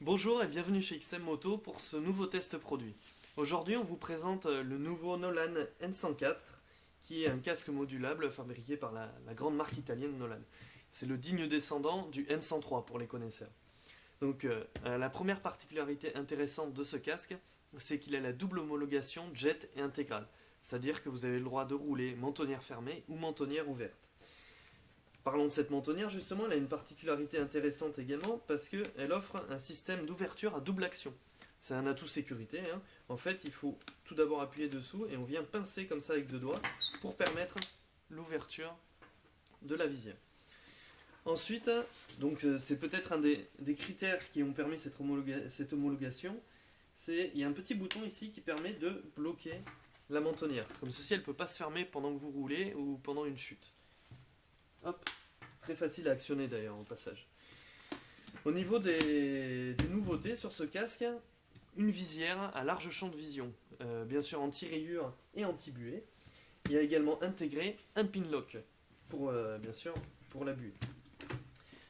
Bonjour et bienvenue chez XM Moto pour ce nouveau test produit. Aujourd'hui on vous présente le nouveau Nolan N104 qui est un casque modulable fabriqué par la grande marque italienne Nolan. C'est le digne descendant du N103 pour les connaisseurs. Donc la première particularité intéressante de ce casque, c'est qu'il a la double homologation jet et intégrale. C'est-à-dire que vous avez le droit de rouler mentonnière fermée ou mentonnière ouverte. Parlons de cette mentonnière, justement, elle a une particularité intéressante également parce qu'elle offre un système d'ouverture à double action. C'est un atout sécurité. En fait, il faut tout d'abord appuyer dessous et on vient pincer comme ça avec deux doigts pour permettre l'ouverture de la visière. Ensuite, donc c'est peut-être un des critères qui ont permis cette homologation, il y a un petit bouton ici qui permet de bloquer la mentonnière. Comme ceci, elle ne peut pas se fermer pendant que vous roulez ou pendant une chute. Hop, très facile à actionner d'ailleurs au passage. Au niveau des nouveautés sur ce casque, une visière à large champ de vision, bien sûr anti-rayures et anti-buée. Il y a également intégré un pin lock pour, bien sûr, pour la buée.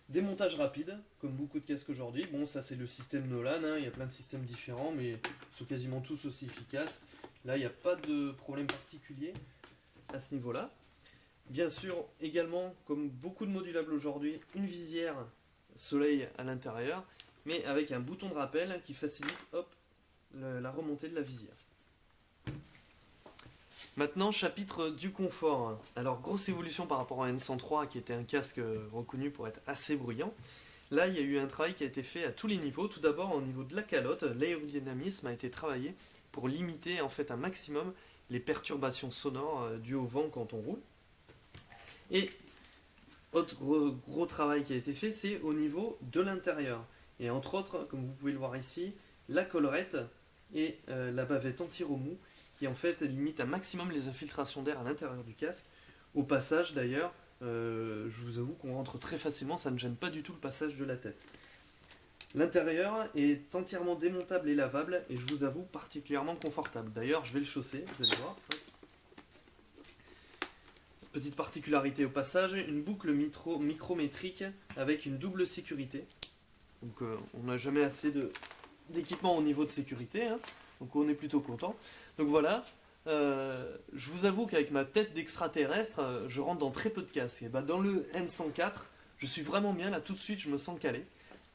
Démontage rapide, comme beaucoup de casques aujourd'hui. Bon, ça c'est le système Nolan, il y a plein de systèmes différents, mais ils sont quasiment tous aussi efficaces. Là, il n'y a pas de problème particulier à ce niveau-là. Bien sûr, également, comme beaucoup de modulables aujourd'hui, une visière soleil à l'intérieur, mais avec un bouton de rappel qui facilite la remontée de la visière. Maintenant, chapitre du confort. Alors, grosse évolution par rapport à N103, qui était un casque reconnu pour être assez bruyant. Là, il y a eu un travail qui a été fait à tous les niveaux. Tout d'abord, au niveau de la calotte, l'aérodynamisme a été travaillé pour limiter en fait un maximum les perturbations sonores dues au vent quand on roule. Et autre gros travail qui a été fait, c'est au niveau de l'intérieur. Et entre autres, comme vous pouvez le voir ici, la collerette et la bavette anti-remous qui en fait limite un maximum les infiltrations d'air à l'intérieur du casque. Au passage d'ailleurs, je vous avoue qu'on rentre très facilement, ça ne gêne pas du tout le passage de la tête. L'intérieur est entièrement démontable et lavable et je vous avoue particulièrement confortable. D'ailleurs, je vais le chausser, vous allez voir. Petite particularité au passage, une boucle micrométrique avec une double sécurité. Donc on n'a jamais assez d'équipement au niveau de sécurité, donc on est plutôt content. Donc voilà, je vous avoue qu'avec ma tête d'extraterrestre, je rentre dans très peu de casques. Et bah, dans le N104, je suis vraiment bien, là tout de suite je me sens calé.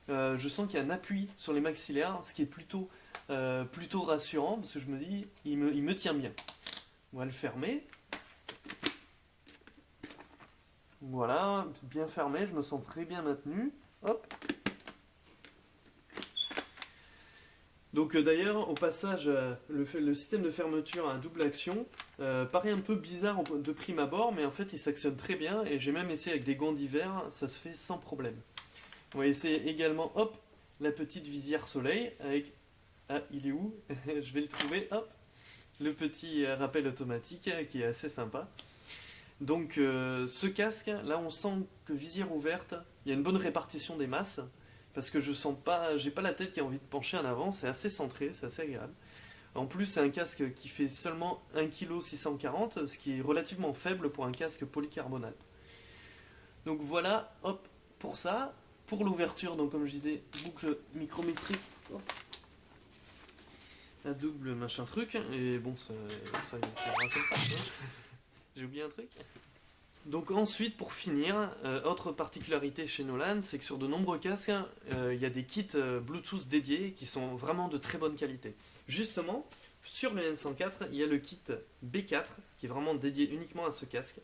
Je sens qu'il y a un appui sur les maxillaires, ce qui est plutôt rassurant, parce que je me dis, il me tient bien. On va le fermer. Voilà, bien fermé, je me sens très bien maintenu. Hop. Donc d'ailleurs, au passage, le système de fermeture à double action paraît un peu bizarre de prime abord, mais en fait il s'actionne très bien et j'ai même essayé avec des gants d'hiver, ça se fait sans problème. On va essayer également, hop, la petite visière soleil avec... Ah, il est où? Je vais le trouver, hop. Le petit rappel automatique qui est assez sympa. Donc ce casque, là on sent que visière ouverte, il y a une bonne répartition des masses, parce que je sens pas, j'ai pas la tête qui a envie de pencher en avant, c'est assez centré, c'est assez agréable. En plus c'est un casque qui fait seulement 1,640 kg, ce qui est relativement faible pour un casque polycarbonate. Donc voilà, hop, pour ça, pour l'ouverture, donc comme je disais, boucle micrométrique, hop, un double machin truc, et bon, ça ira comme ça. J'ai oublié un truc. Donc ensuite, pour finir, autre particularité chez Nolan, c'est que sur de nombreux casques, il y a des kits Bluetooth dédiés qui sont vraiment de très bonne qualité. Justement, sur le N104, il y a le kit B4 qui est vraiment dédié uniquement à ce casque,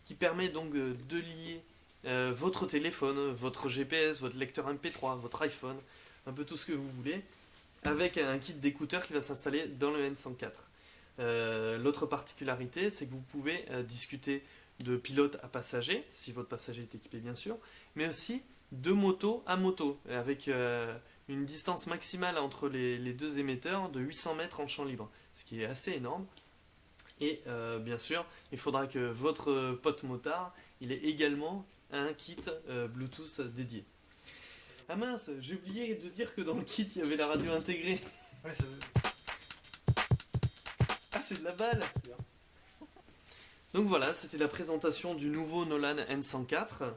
qui permet donc de lier votre téléphone, votre GPS, votre lecteur MP3, votre iPhone, un peu tout ce que vous voulez, avec un kit d'écouteurs qui va s'installer dans le N104. L'autre particularité, c'est que vous pouvez discuter de pilote à passager, si votre passager est équipé bien sûr, mais aussi de moto à moto, avec une distance maximale entre les deux émetteurs de 800 mètres en champ libre, ce qui est assez énorme. Et bien sûr, il faudra que votre pote motard, il ait également un kit Bluetooth dédié. Ah mince, j'ai oublié de dire que dans le kit, il y avait la radio intégrée. Ouais, ça... Ah, c'est de la balle! Donc voilà, c'était la présentation du nouveau Nolan N104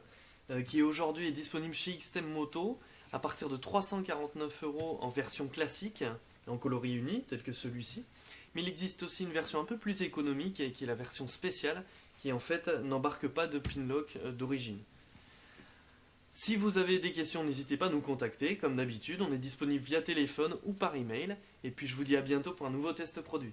qui aujourd'hui est disponible chez XM Moto à partir de 349 € en version classique, en coloris uni, tel que celui-ci. Mais il existe aussi une version un peu plus économique, qui est la version spéciale, qui en fait n'embarque pas de pin lock d'origine. Si vous avez des questions, n'hésitez pas à nous contacter. Comme d'habitude, on est disponible via téléphone ou par email. Et puis je vous dis à bientôt pour un nouveau test produit.